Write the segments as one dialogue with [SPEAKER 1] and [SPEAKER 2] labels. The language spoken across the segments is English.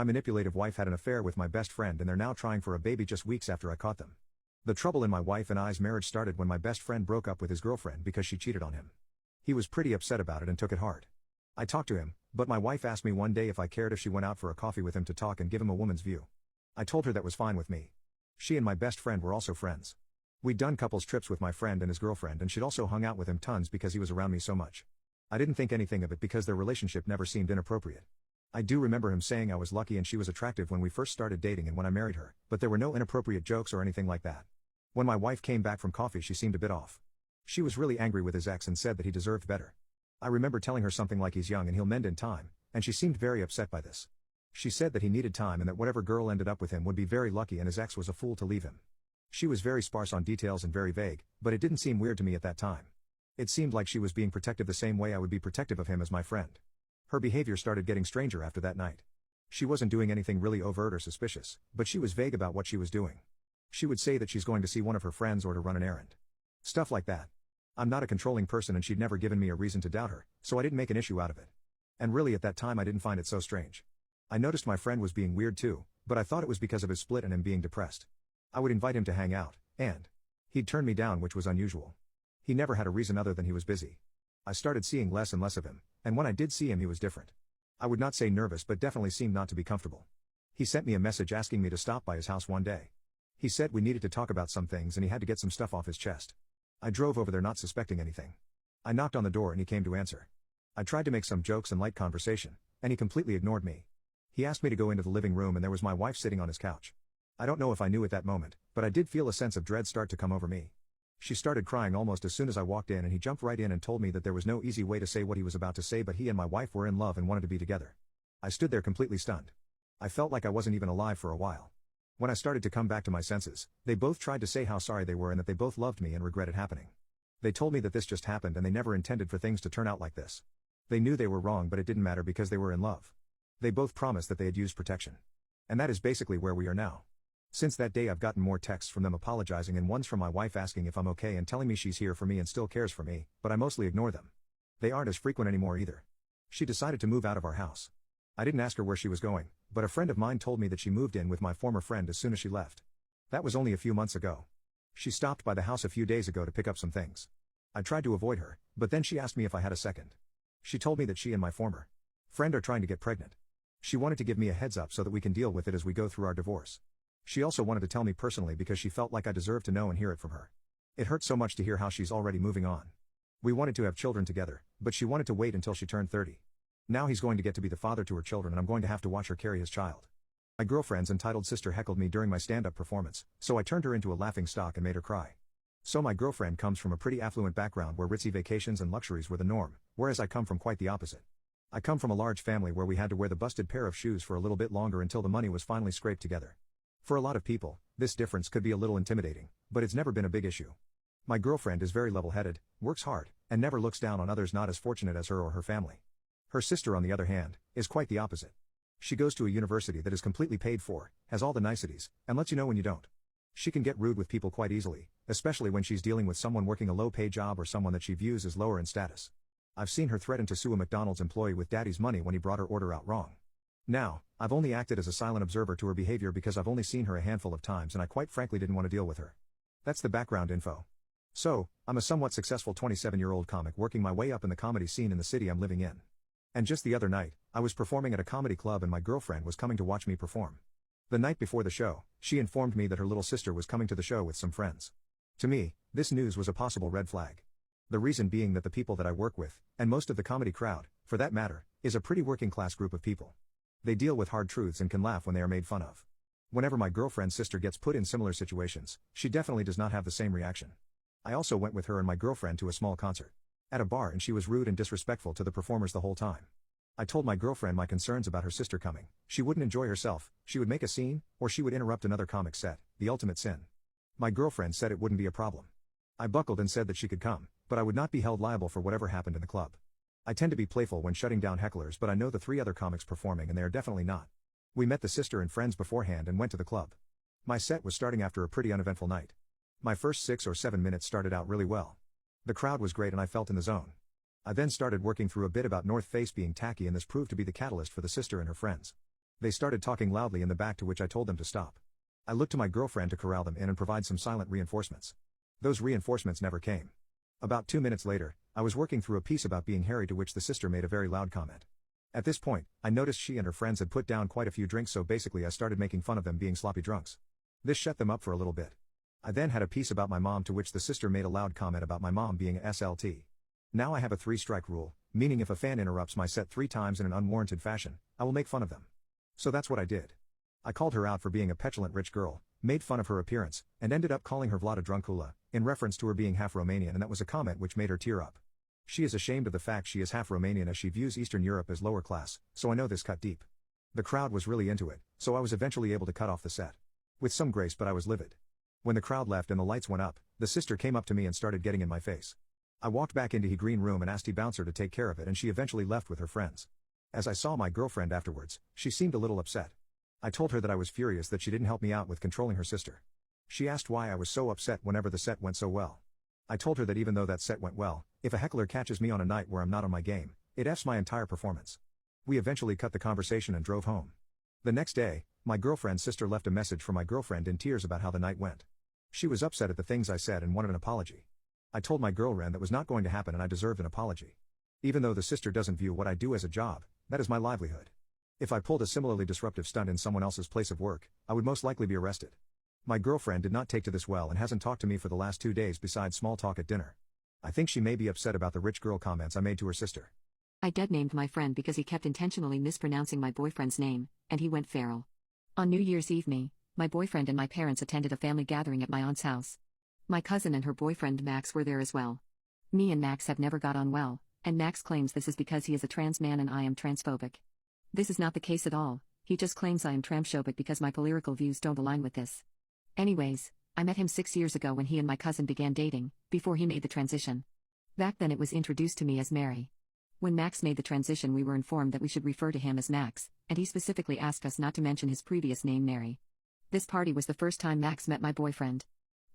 [SPEAKER 1] My manipulative wife had an affair with my best friend and they're now trying for a baby just weeks after I caught them. The trouble in my wife and I's marriage started when my best friend broke up with his girlfriend because she cheated on him. He was pretty upset about it and took it hard. I talked to him, but my wife asked me one day if I cared if she went out for a coffee with him to talk and give him a woman's view. I told her that was fine with me. She and my best friend were also friends. We'd done couples trips with my friend and his girlfriend and she'd also hung out with him tons because he was around me so much. I didn't think anything of it because their relationship never seemed inappropriate. I do remember him saying I was lucky and she was attractive when we first started dating and when I married her, but there were no inappropriate jokes or anything like that. When my wife came back from coffee she seemed a bit off. She was really angry with his ex and said that he deserved better. I remember telling her something like he's young and he'll mend in time, and she seemed very upset by this. She said that he needed time and that whatever girl ended up with him would be very lucky and his ex was a fool to leave him. She was very sparse on details and very vague, but it didn't seem weird to me at that time. It seemed like she was being protective the same way I would be protective of him as my friend. Her behavior started getting stranger after that night. She wasn't doing anything really overt or suspicious, but she was vague about what she was doing. She would say that she's going to see one of her friends or to run an errand. Stuff like that. I'm not a controlling person and she'd never given me a reason to doubt her, so I didn't make an issue out of it. And really at that time I didn't find it so strange. I noticed my friend was being weird too, but I thought it was because of his split and him being depressed. I would invite him to hang out, and he'd turn me down, which was unusual. He never had a reason other than he was busy. I started seeing less and less of him, and when I did see him he was different. I would not say nervous but definitely seemed not to be comfortable. He sent me a message asking me to stop by his house one day. He said we needed to talk about some things and he had to get some stuff off his chest. I drove over there not suspecting anything. I knocked on the door and he came to answer. I tried to make some jokes and light conversation, and he completely ignored me. He asked me to go into the living room and there was my wife sitting on his couch. I don't know if I knew at that moment, but I did feel a sense of dread start to come over me. She started crying almost as soon as I walked in and he jumped right in and told me that there was no easy way to say what he was about to say, but he and my wife were in love and wanted to be together. I stood there completely stunned. I felt like I wasn't even alive for a while. When I started to come back to my senses, they both tried to say how sorry they were and that they both loved me and regretted happening. They told me that this just happened and they never intended for things to turn out like this. They knew they were wrong but it didn't matter because they were in love. They both promised that they had used protection. And that is basically where we are now. Since that day I've gotten more texts from them apologizing and one's from my wife asking if I'm okay and telling me she's here for me and still cares for me, but I mostly ignore them. They aren't as frequent anymore either. She decided to move out of our house. I didn't ask her where she was going, but a friend of mine told me that she moved in with my former friend as soon as she left. That was only a few months ago. She stopped by the house a few days ago to pick up some things. I tried to avoid her, but then she asked me if I had a second. She told me that she and my former friend are trying to get pregnant. She wanted to give me a heads up so that we can deal with it as we go through our divorce. She also wanted to tell me personally because she felt like I deserved to know and hear it from her. It hurt so much to hear how she's already moving on. We wanted to have children together, but she wanted to wait until she turned 30. Now he's going to get to be the father to her children and I'm going to have to watch her carry his child. My girlfriend's entitled sister heckled me during my stand-up performance, so I turned her into a laughing stock and made her cry. So my girlfriend comes from a pretty affluent background where ritzy vacations and luxuries were the norm, whereas I come from quite the opposite. I come from a large family where we had to wear the busted pair of shoes for a little bit longer until the money was finally scraped together. For a lot of people, this difference could be a little intimidating, but it's never been a big issue. My girlfriend is very level-headed, works hard, and never looks down on others not as fortunate as her or her family. Her sister, on the other hand, is quite the opposite. She goes to a university that is completely paid for, has all the niceties, and lets you know when you don't. She can get rude with people quite easily, especially when she's dealing with someone working a low-pay job or someone that she views as lower in status. I've seen her threaten to sue a McDonald's employee with daddy's money when he brought her order out wrong. Now, I've only acted as a silent observer to her behavior because I've only seen her a handful of times and I quite frankly didn't want to deal with her. That's the background info. So, I'm a somewhat successful 27-year-old comic working my way up in the comedy scene in the city I'm living in. And just the other night, I was performing at a comedy club and my girlfriend was coming to watch me perform. The night before the show, she informed me that her little sister was coming to the show with some friends. To me, this news was a possible red flag. The reason being that the people that I work with, and most of the comedy crowd, for that matter, is a pretty working class group of people. They deal with hard truths and can laugh when they are made fun of. Whenever my girlfriend's sister gets put in similar situations, she definitely does not have the same reaction. I also went with her and my girlfriend to a small concert at a bar and she was rude and disrespectful to the performers the whole time. I told my girlfriend my concerns about her sister coming. She wouldn't enjoy herself, she would make a scene, or she would interrupt another comic's set, the ultimate sin. My girlfriend said it wouldn't be a problem. I buckled and said that she could come, but I would not be held liable for whatever happened in the club. I tend to be playful when shutting down hecklers, but I know the 3 other comics performing and they are definitely not. We met the sister and friends beforehand and went to the club. My set was starting after a pretty uneventful night. My first 6 or 7 minutes started out really well. The crowd was great and I felt in the zone. I then started working through a bit about North Face being tacky and this proved to be the catalyst for the sister and her friends. They started talking loudly in the back, to which I told them to stop. I looked to my girlfriend to corral them in and provide some silent reinforcements. Those reinforcements never came. About 2 minutes later, I was working through a piece about being hairy, to which the sister made a very loud comment. At this point, I noticed she and her friends had put down quite a few drinks, so basically I started making fun of them being sloppy drunks. This shut them up for a little bit. I then had a piece about my mom, to which the sister made a loud comment about my mom being a SLT. Now I have a 3-strike rule, meaning if a fan interrupts my set 3 times in an unwarranted fashion, I will make fun of them. So that's what I did. I called her out for being a petulant rich girl, made fun of her appearance, and ended up calling her Vlada Drunkula, in reference to her being half Romanian, and that was a comment which made her tear up. She is ashamed of the fact she is half Romanian, as she views Eastern Europe as lower class, so I know this cut deep. The crowd was really into it, so I was eventually able to cut off the set. With some grace, but I was livid. When the crowd left and the lights went up, the sister came up to me and started getting in my face. I walked back into the green room and asked the bouncer to take care of it, and she eventually left with her friends. As I saw my girlfriend afterwards, she seemed a little upset. I told her that I was furious that she didn't help me out with controlling her sister. She asked why I was so upset whenever the set went so well. I told her that even though that set went well, if a heckler catches me on a night where I'm not on my game, it F's my entire performance. We eventually cut the conversation and drove home. The next day, my girlfriend's sister left a message for my girlfriend in tears about how the night went. She was upset at the things I said and wanted an apology. I told my girlfriend that was not going to happen and I deserved an apology. Even though the sister doesn't view what I do as a job, that is my livelihood. If I pulled a similarly disruptive stunt in someone else's place of work, I would most likely be arrested. My girlfriend did not take to this well and hasn't talked to me for the last 2 days besides small talk at dinner. I think she may be upset about the rich girl comments I made to her sister.
[SPEAKER 2] I dead-named my friend because he kept intentionally mispronouncing my boyfriend's name, and he went feral. On New Year's Eve, my boyfriend and my parents attended a family gathering at my aunt's house. My cousin and her boyfriend Max were there as well. Me and Max have never got on well, and Max claims this is because he is a trans man and I am transphobic. This is not the case at all. He just claims I am transphobic because my political views don't align with this. Anyways, I met him 6 years ago when he and my cousin began dating, before he made the transition. Back then it was introduced to me as Mary. When Max made the transition, we were informed that we should refer to him as Max, and he specifically asked us not to mention his previous name Mary. This party was the first time Max met my boyfriend.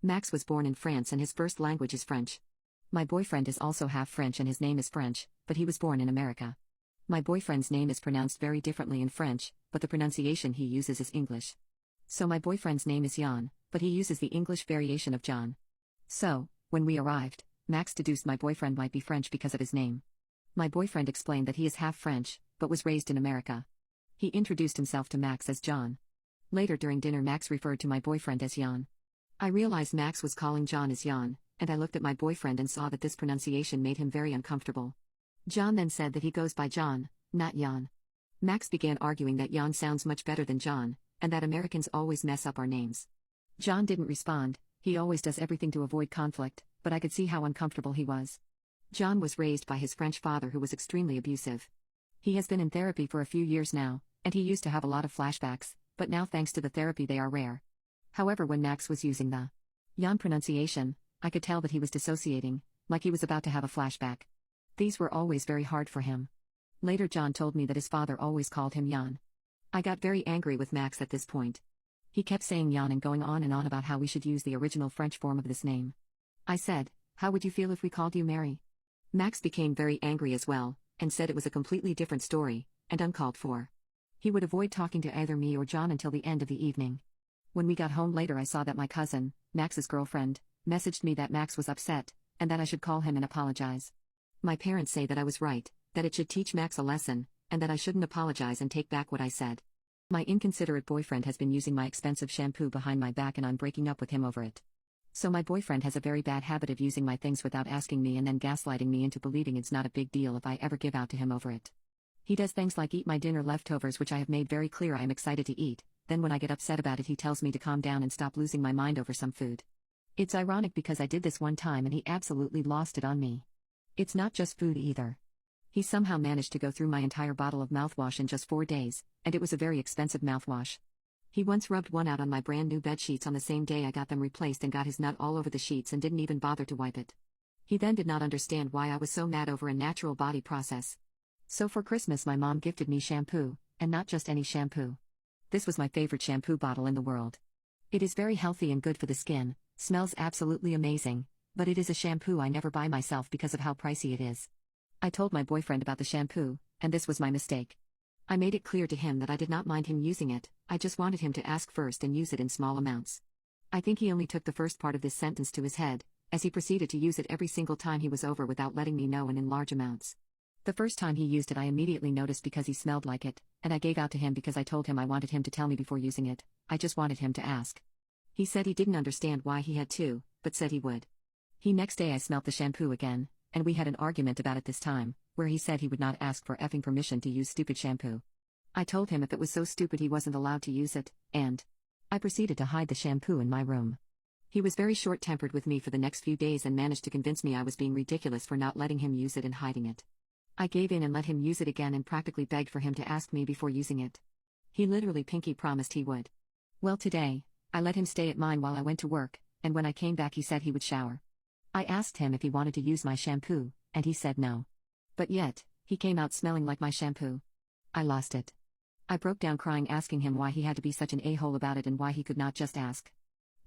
[SPEAKER 2] Max was born in France and his first language is French. My boyfriend is also half French and his name is French, but he was born in America. My boyfriend's name is pronounced very differently in French, but the pronunciation he uses is English. So my boyfriend's name is Jan, but he uses the English variation of John. So, when we arrived, Max deduced my boyfriend might be French because of his name. My boyfriend explained that he is half French, but was raised in America. He introduced himself to Max as John. Later during dinner, Max referred to my boyfriend as Jan. I realized Max was calling John as Jan, and I looked at my boyfriend and saw that this pronunciation made him very uncomfortable. John then said that he goes by John, not Jan. Max began arguing that Jan sounds much better than John, and that Americans always mess up our names. John didn't respond. He always does everything to avoid conflict, but I could see how uncomfortable he was. John was raised by his French father who was extremely abusive. He has been in therapy for a few years now, and he used to have a lot of flashbacks, but now thanks to the therapy they are rare. However, when Max was using the Jan pronunciation, I could tell that he was dissociating, like he was about to have a flashback. These were always very hard for him. Later John told me that his father always called him Jan. I got very angry with Max at this point. He kept saying Jan and going on and on about how we should use the original French form of this name. I said, "How would you feel if we called you Mary?" Max became very angry as well, and said it was a completely different story, and uncalled for. He would avoid talking to either me or John until the end of the evening. When we got home later, I saw that my cousin, Max's girlfriend, messaged me that Max was upset, and that I should call him and apologize. My parents say that I was right, that it should teach Max a lesson, and that I shouldn't apologize and take back what I said. My inconsiderate boyfriend has been using my expensive shampoo behind my back and I'm breaking up with him over it. So my boyfriend has a very bad habit of using my things without asking me and then gaslighting me into believing it's not a big deal if I ever give out to him over it. He does things like eat my dinner leftovers, which I have made very clear I am excited to eat. Then when I get upset about it, he tells me to calm down and stop losing my mind over some food. It's ironic because I did this one time and he absolutely lost it on me. It's not just food either. He somehow managed to go through my entire bottle of mouthwash in just 4 days, and it was a very expensive mouthwash. He once rubbed one out on my brand new bed sheets on the same day I got them replaced and got his nut all over the sheets and didn't even bother to wipe it. He then did not understand why I was so mad over a natural body process. So for Christmas my mom gifted me shampoo, and not just any shampoo. This was my favorite shampoo bottle in the world. It is very healthy and good for the skin, smells absolutely amazing, but it is a shampoo I never buy myself because of how pricey it is. I told my boyfriend about the shampoo, and this was my mistake. I made it clear to him that I did not mind him using it, I just wanted him to ask first and use it in small amounts. I think he only took the first part of this sentence to his head, as he proceeded to use it every single time he was over without letting me know and in large amounts. The first time he used it I immediately noticed because he smelled like it, and I gave out to him because I told him I wanted him to tell me before using it, I just wanted him to ask. He said he didn't understand why he had to, but said he would. Next day I smelt the shampoo again, and we had an argument about it this time, where he said he would not ask for effing permission to use stupid shampoo. I told him if it was so stupid he wasn't allowed to use it, and I proceeded to hide the shampoo in my room. He was very short-tempered with me for the next few days and managed to convince me I was being ridiculous for not letting him use it and hiding it. I gave in and let him use it again and practically begged for him to ask me before using it. He literally pinky promised he would. Well, today, I let him stay at mine while I went to work, and when I came back he said he would shower. I asked him if he wanted to use my shampoo, and he said no. But yet, he came out smelling like my shampoo. I lost it. I broke down crying asking him why he had to be such an a-hole about it and why he could not just ask.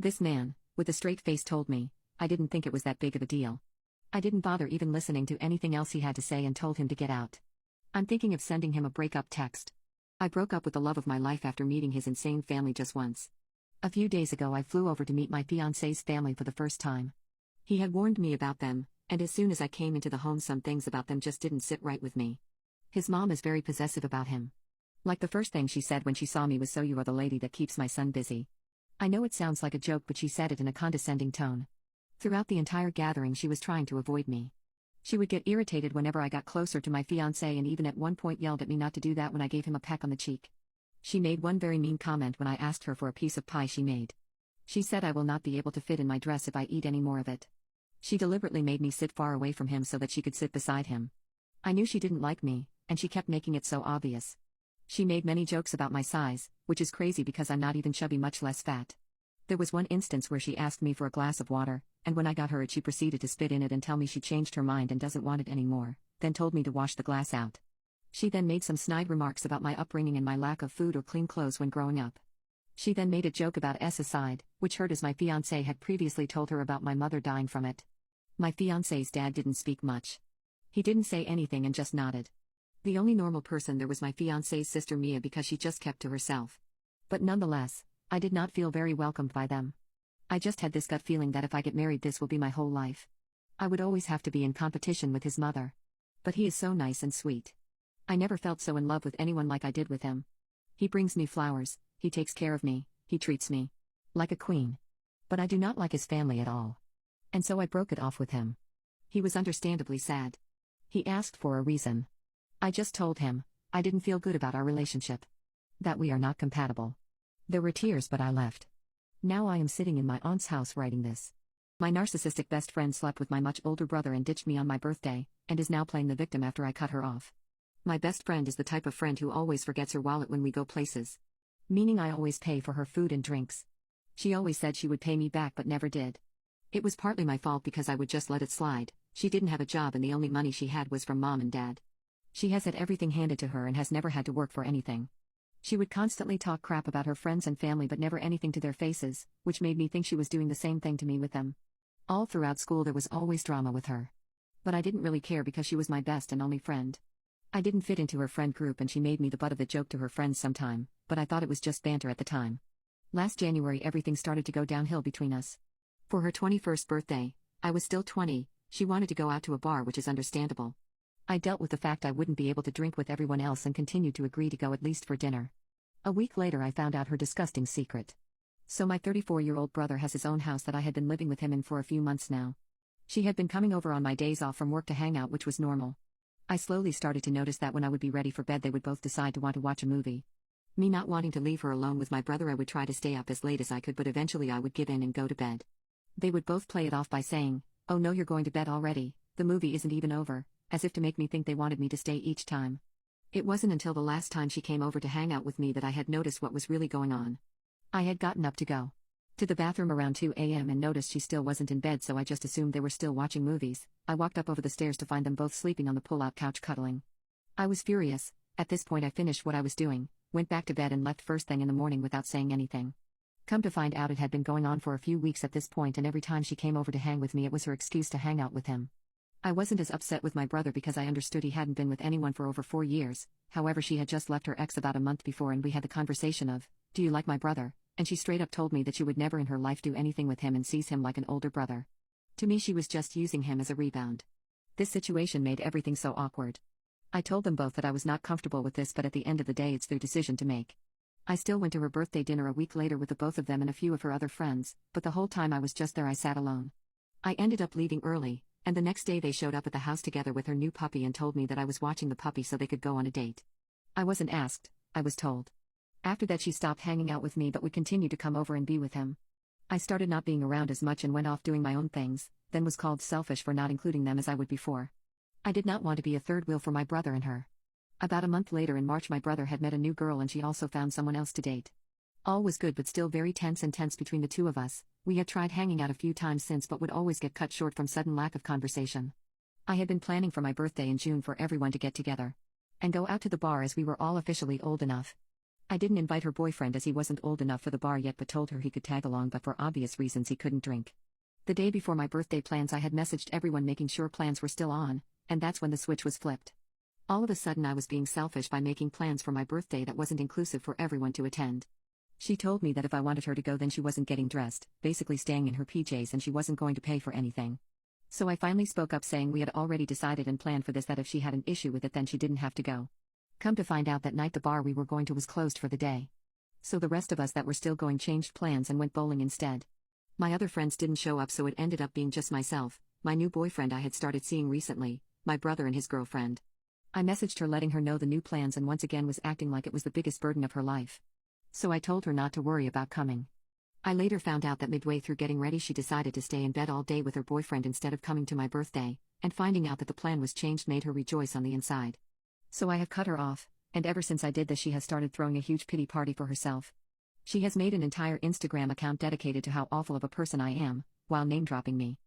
[SPEAKER 2] This man, with a straight face told me, I didn't think it was that big of a deal. I didn't bother even listening to anything else he had to say and told him to get out. I'm thinking of sending him a breakup text. I broke up with the love of my life after meeting his insane family just once. A few days ago I flew over to meet my fiancé's family for the first time. He had warned me about them, and as soon as I came into the home some things about them just didn't sit right with me. His mom is very possessive about him. Like the first thing she said when she saw me was, "So you are the lady that keeps my son busy." I know it sounds like a joke, but she said it in a condescending tone. Throughout the entire gathering she was trying to avoid me. She would get irritated whenever I got closer to my fiancé and even at one point yelled at me not to do that when I gave him a peck on the cheek. She made one very mean comment when I asked her for a piece of pie she made. She said I will not be able to fit in my dress if I eat any more of it. She deliberately made me sit far away from him so that she could sit beside him. I knew she didn't like me, and she kept making it so obvious. She made many jokes about my size, which is crazy because I'm not even chubby, much less fat. There was one instance where she asked me for a glass of water, and when I got her it she proceeded to spit in it and tell me she changed her mind and doesn't want it anymore, then told me to wash the glass out. She then made some snide remarks about my upbringing and my lack of food or clean clothes when growing up. She then made a joke about suicide, which hurt as my fiancé had previously told her about my mother dying from it. My fiancé's dad didn't speak much. He didn't say anything and just nodded. The only normal person there was my fiancé's sister Mia because she just kept to herself. But nonetheless, I did not feel very welcomed by them. I just had this gut feeling that if I get married this will be my whole life. I would always have to be in competition with his mother. But he is so nice and sweet. I never felt so in love with anyone like I did with him. He brings me flowers, he takes care of me, he treats me like a queen. But I do not like his family at all. And so I broke it off with him. He was understandably sad. He asked for a reason. I just told him, I didn't feel good about our relationship. That we are not compatible. There were tears but I left. Now I am sitting in my aunt's house writing this. My narcissistic best friend slept with my much older brother and ditched me on my birthday, and is now playing the victim after I cut her off. My best friend is the type of friend who always forgets her wallet when we go places. Meaning I always pay for her food and drinks. She always said she would pay me back but never did. It was partly my fault because I would just let it slide. She didn't have a job and the only money she had was from mom and dad. She has had everything handed to her and has never had to work for anything. She would constantly talk crap about her friends and family but never anything to their faces, which made me think she was doing the same thing to me with them. All throughout school there was always drama with her. But I didn't really care because she was my best and only friend. I didn't fit into her friend group and she made me the butt of the joke to her friends sometime, but I thought it was just banter at the time. Last January everything started to go downhill between us. For her 21st birthday, I was still 20, she wanted to go out to a bar, which is understandable. I dealt with the fact I wouldn't be able to drink with everyone else and continued to agree to go at least for dinner. A week later I found out her disgusting secret. So my 34-year-old brother has his own house that I had been living with him in for a few months now. She had been coming over on my days off from work to hang out, which was normal. I slowly started to notice that when I would be ready for bed they would both decide to want to watch a movie. Me not wanting to leave her alone with my brother, I would try to stay up as late as I could, but eventually I would give in and go to bed. They would both play it off by saying, "Oh no, you're going to bed already, the movie isn't even over," as if to make me think they wanted me to stay each time. It wasn't until the last time she came over to hang out with me that I had noticed what was really going on. I had gotten up to go to the bathroom around 2 a.m. and noticed she still wasn't in bed, so I just assumed they were still watching movies. I walked up over the stairs to find them both sleeping on the pull-out couch cuddling. I was furious. At this point I finished what I was doing, went back to bed and left first thing in the morning without saying anything. Come to find out it had been going on for a few weeks at this point, and every time she came over to hang with me it was her excuse to hang out with him. I wasn't as upset with my brother because I understood he hadn't been with anyone for over 4 years. However, she had just left her ex about a month before and we had the conversation of, "Do you like my brother?" And she straight up told me that she would never in her life do anything with him and sees him like an older brother. To me, she was just using him as a rebound. This situation made everything so awkward. I told them both that I was not comfortable with this, but at the end of the day it's their decision to make. I still went to her birthday dinner a week later with the both of them and a few of her other friends, but the whole time I was just there I sat alone. I ended up leaving early, and the next day they showed up at the house together with her new puppy and told me that I was watching the puppy so they could go on a date. I wasn't asked, I was told. After that she stopped hanging out with me but would continue to come over and be with him. I started not being around as much and went off doing my own things, then was called selfish for not including them as I would before. I did not want to be a third wheel for my brother and her. About a month later in March my brother had met a new girl and she also found someone else to date. All was good but still very tense between the two of us. We had tried hanging out a few times since but would always get cut short from sudden lack of conversation. I had been planning for my birthday in June for everyone to get together and go out to the bar as we were all officially old enough. I didn't invite her boyfriend as he wasn't old enough for the bar yet but told her he could tag along but for obvious reasons he couldn't drink. The day before my birthday plans I had messaged everyone making sure plans were still on, and that's when the switch was flipped. All of a sudden I was being selfish by making plans for my birthday that wasn't inclusive for everyone to attend. She told me that if I wanted her to go then she wasn't getting dressed, basically staying in her PJs and she wasn't going to pay for anything. So I finally spoke up saying we had already decided and planned for this that if she had an issue with it then she didn't have to go. Come to find out that night the bar we were going to was closed for the day. So the rest of us that were still going changed plans and went bowling instead. My other friends didn't show up so it ended up being just myself, my new boyfriend I had started seeing recently, my brother and his girlfriend. I messaged her letting her know the new plans and once again was acting like it was the biggest burden of her life. So I told her not to worry about coming. I later found out that midway through getting ready she decided to stay in bed all day with her boyfriend instead of coming to my birthday, and finding out that the plan was changed made her rejoice on the inside. So I have cut her off, and ever since I did this she has started throwing a huge pity party for herself. She has made an entire Instagram account dedicated to how awful of a person I am, while name-dropping me.